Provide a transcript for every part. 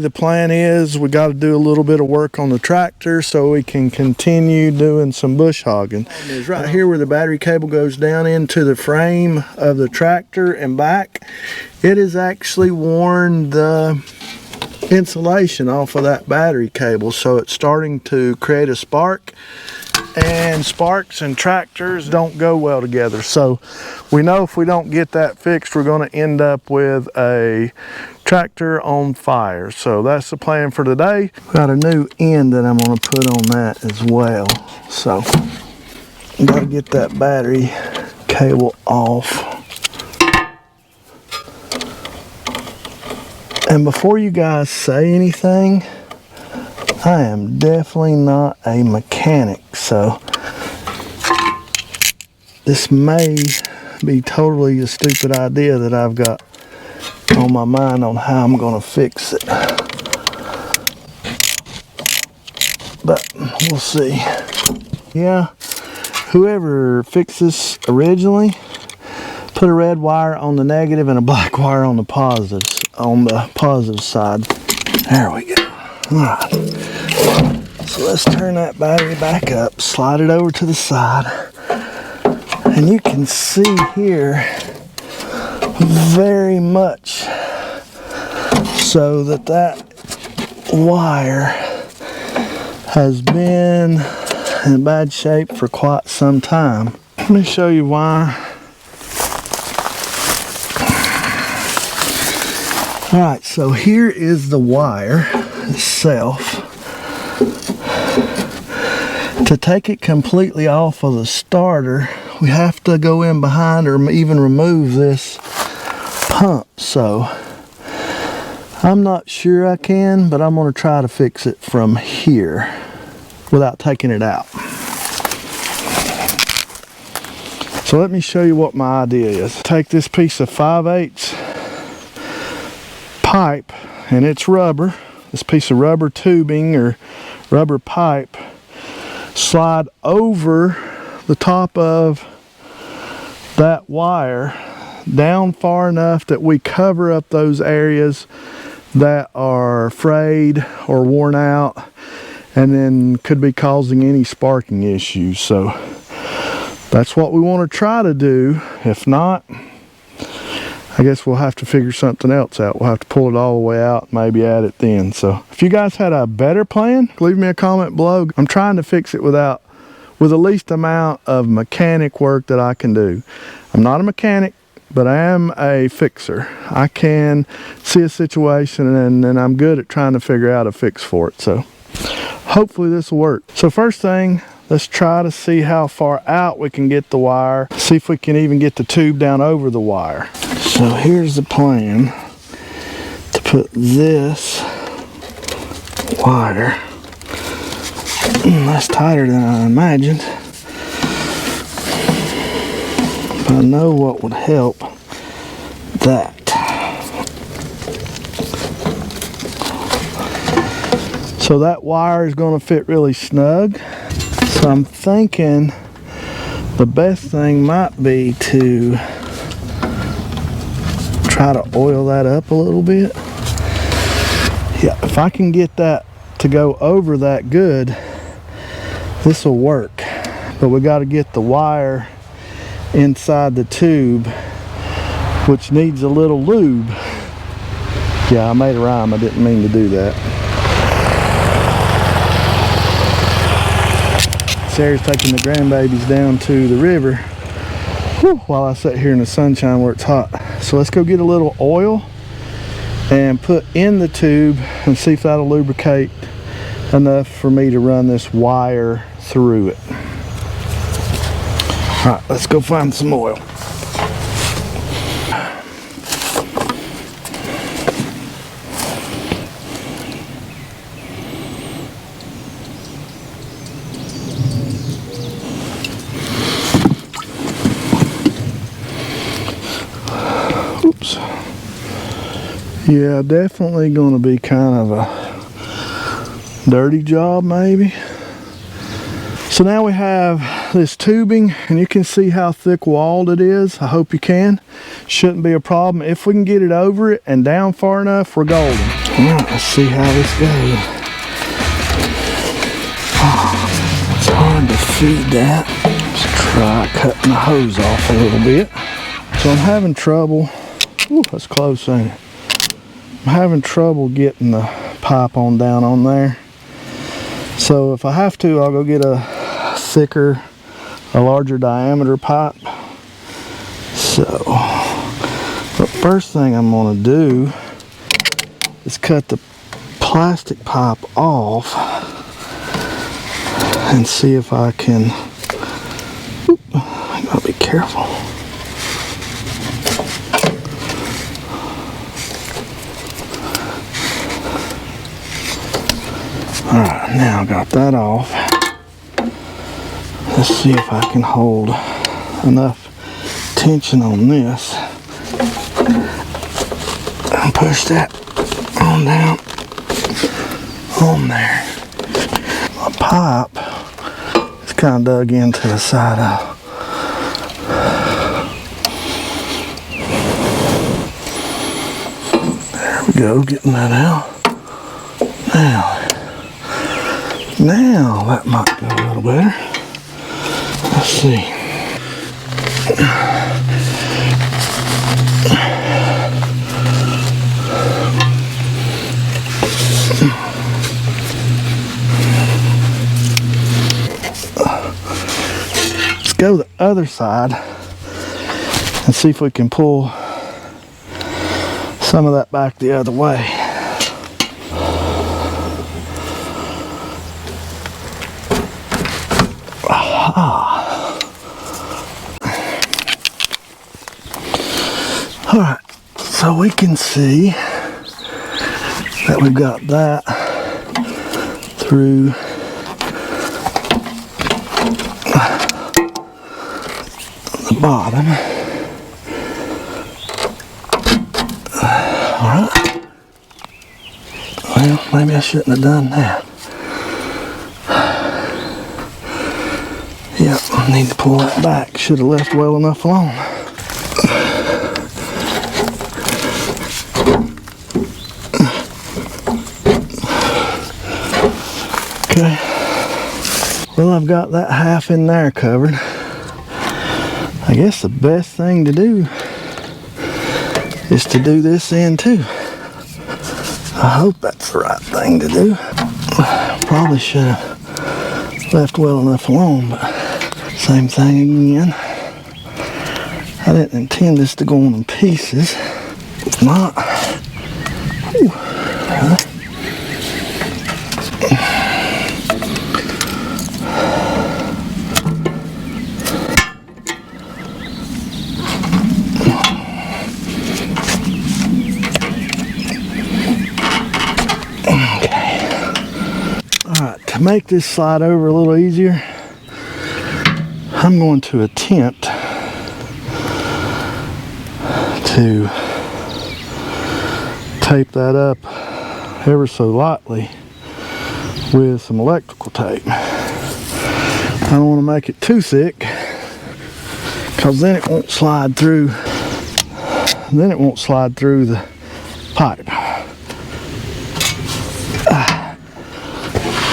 The plan is we got to do a little bit of work on the tractor so we can continue doing some bush hogging. It's right here where the battery cable goes down into the frame of the tractor and back. It has actually worn the insulation off of that battery cable, so it's starting to create a spark, and sparks and tractors don't go well together. So we know if we don't get that fixed, we're going to end up with a tractor on fire. So that's the plan for today. Got a new end that I'm going to put on that as well. So got to get that battery cable off. And before you guys say anything, I am definitely not a mechanic, so this may be totally a stupid idea that I've got on my mind on how I'm going to fix it. But we'll see. Yeah, whoever fixed this originally put a red wire on the negative and a black wire on the positives. On the positive side. There we go. Alright. So let's turn that battery back up, slide it over to the side. And you can see here very much so that wire has been in bad shape for quite some time. Let me show you why. Alright, so here is the wire itself. To take it completely off of the starter, we have to go in behind or even remove this pump. So I'm not sure I can, but I'm going to try to fix it from here without taking it out. So let me show you what my idea is. Take this piece of 5/8 pipe, and it's rubber, this piece of rubber tubing or rubber pipe, slide over the top of that wire down far enough that we cover up those areas that are frayed or worn out and then could be causing any sparking issues. So that's what we want to try to do. If not, I guess we'll have to figure something else out. We'll have to pull it all the way out and maybe add it then. So if you guys had a better plan, leave me a comment below. I'm trying to fix it with the least amount of mechanic work that I can do. I'm not a mechanic, but I am a fixer. I can see a situation and I'm good at trying to figure out a fix for it. So hopefully this will work. So first thing, let's try to see how far out we can get the wire. See if we can even get the tube down over the wire. So here's the plan to put this wire. That's tighter than I imagined. But I know what would help that. So that wire is going to fit really snug. So I'm thinking the best thing might be to try to oil that up a little bit. Yeah, if I can get that to go over that good, this will work. But we got to get the wire inside the tube, which needs a little lube. Yeah, I made a rhyme. I didn't mean to do that. Sarah's taking the grandbabies down to the river while I sit here in the sunshine where it's hot. So let's go get a little oil and put in the tube and see if that'll lubricate enough for me to run this wire through it. All right, let's go find some oil. Oops. Yeah, definitely going to be kind of a dirty job maybe. So now we have this tubing and you can see how thick walled it is. I hope you can. Shouldn't be a problem. If we can get it over it and down far enough, we're golden. Alright, let's see how this goes. Oh, it's hard to feed that. Let's try cutting the hose off a little bit. So I'm having trouble. Ooh, that's close, ain't it? I'm having trouble getting the pipe on down on there. So if I have to, I'll go get a thicker, a larger diameter pipe. So, the first thing I'm going to do is cut the plastic pipe off and see if I can, I gotta be careful. Alright, now I got that off. Let's see if I can hold enough tension on this and push that on down on there. My pipe is kind of dug into the side of. There we go, getting that out. Now that might go a little better. Let's see. Let's go the other side and see if we can pull some of that back the other way. Alright, so we can see that we've got that through the bottom. Alright. Well, maybe I shouldn't have done that. Yep, I need to pull that back. Should have left well enough alone. Okay. Well, I've got that half in there covered. I guess the best thing to do is to do this end too. I hope that's the right thing to do. Probably should have left well enough alone, but same thing again. I didn't intend this to go on in pieces. It's not. Ooh, really? To make this slide over a little easier, I'm going to attempt to tape that up ever so lightly with some electrical tape. I don't want to make it too thick because then it won't slide through. Then it won't slide through the pipe.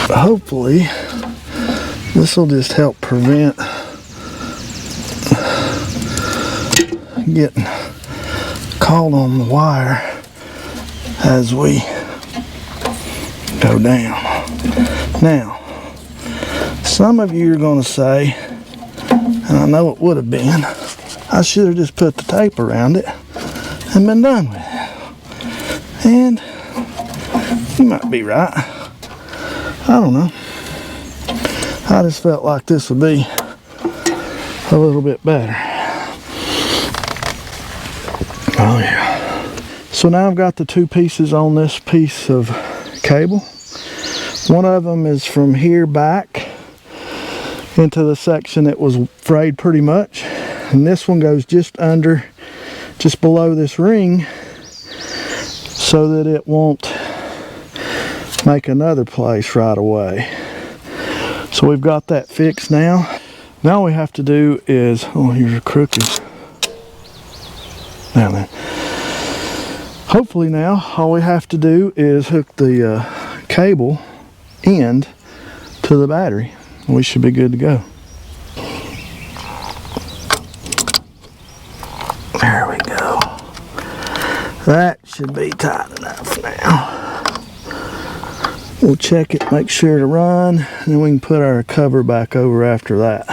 Hopefully this will just help prevent getting caught on the wire as we go down. Now, some of you are going to say, and I know it would have been, I should have just put the tape around it and been done with it. And you might be right. I don't know. I just felt like this would be a little bit better. Oh yeah. So now I've got the two pieces on this piece of cable. One of them is from here back into the section that was frayed pretty much. And this one goes just under, just below this ring so that it won't make another place right away. So we've got that fixed now. Now all we have to do is, oh, here's a crooked. Now then. Hopefully now all we have to do is hook the cable end to the battery and we should be good to go. There we go. That should be tight enough now. We'll check it, make sure to run, and then we can put our cover back over after that.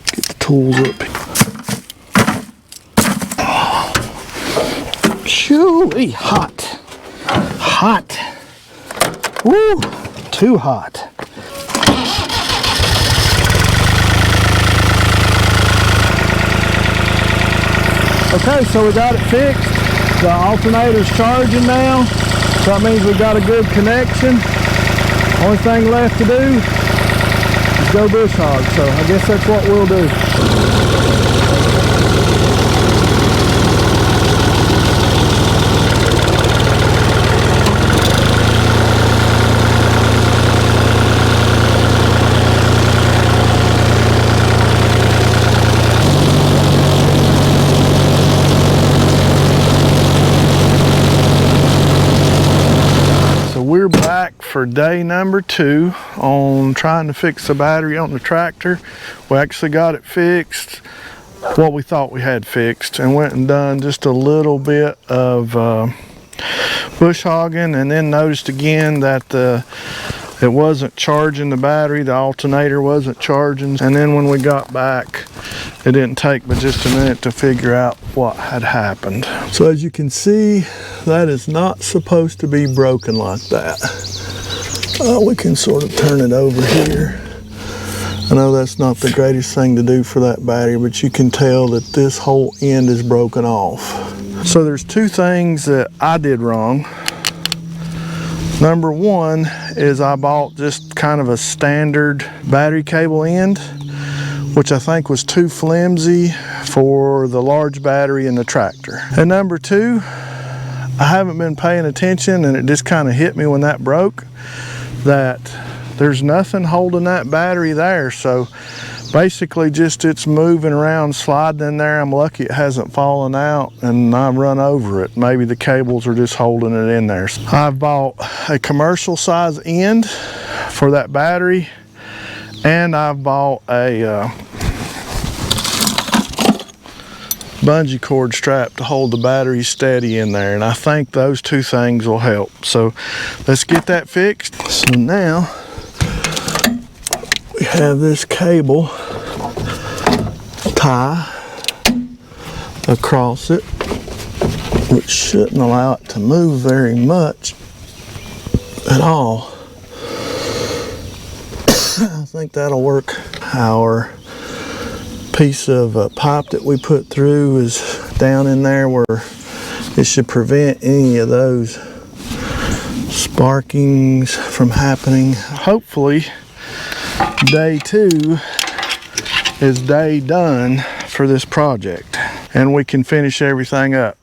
Get the tools up. Shoo-wee, hot. Hot. Woo, too hot. Okay, so we got it fixed. The alternator's charging now, so that means we got a good connection. Only thing left to do is go bush hog, so I guess that's what we'll do. We're back for day number 2 on trying to fix the battery on the tractor. We actually got it fixed, what we thought we had fixed, and went and done just a little bit of bush hogging, and then noticed again that it wasn't charging the battery, the alternator wasn't charging, and then when we got back it didn't take but just a minute to figure out what had happened. So as you can see, that is not supposed to be broken like that. We can sort of turn it over here. I know that's not the greatest thing to do for that battery, but you can tell that this whole end is broken off. So there's 2 things that I did wrong. Number 1 is I bought just kind of a standard battery cable end, which I think was too flimsy for the large battery in the tractor. And number 2, I haven't been paying attention, and it just kind of hit me when that broke, that there's nothing holding that battery there. So basically just it's moving around, sliding in there. I'm lucky it hasn't fallen out and I run over it. Maybe the cables are just holding it in there. So I've bought a commercial size end for that battery, and I've bought a bungee cord strap to hold the battery steady in there, and I think those 2 things will help. So let's get that fixed. So now we have this cable tie across it, which shouldn't allow it to move very much at all. I think that'll work. Our piece of pipe that we put through is down in there where it should prevent any of those sparkings from happening. Hopefully day 2 is day done for this project and we can finish everything up.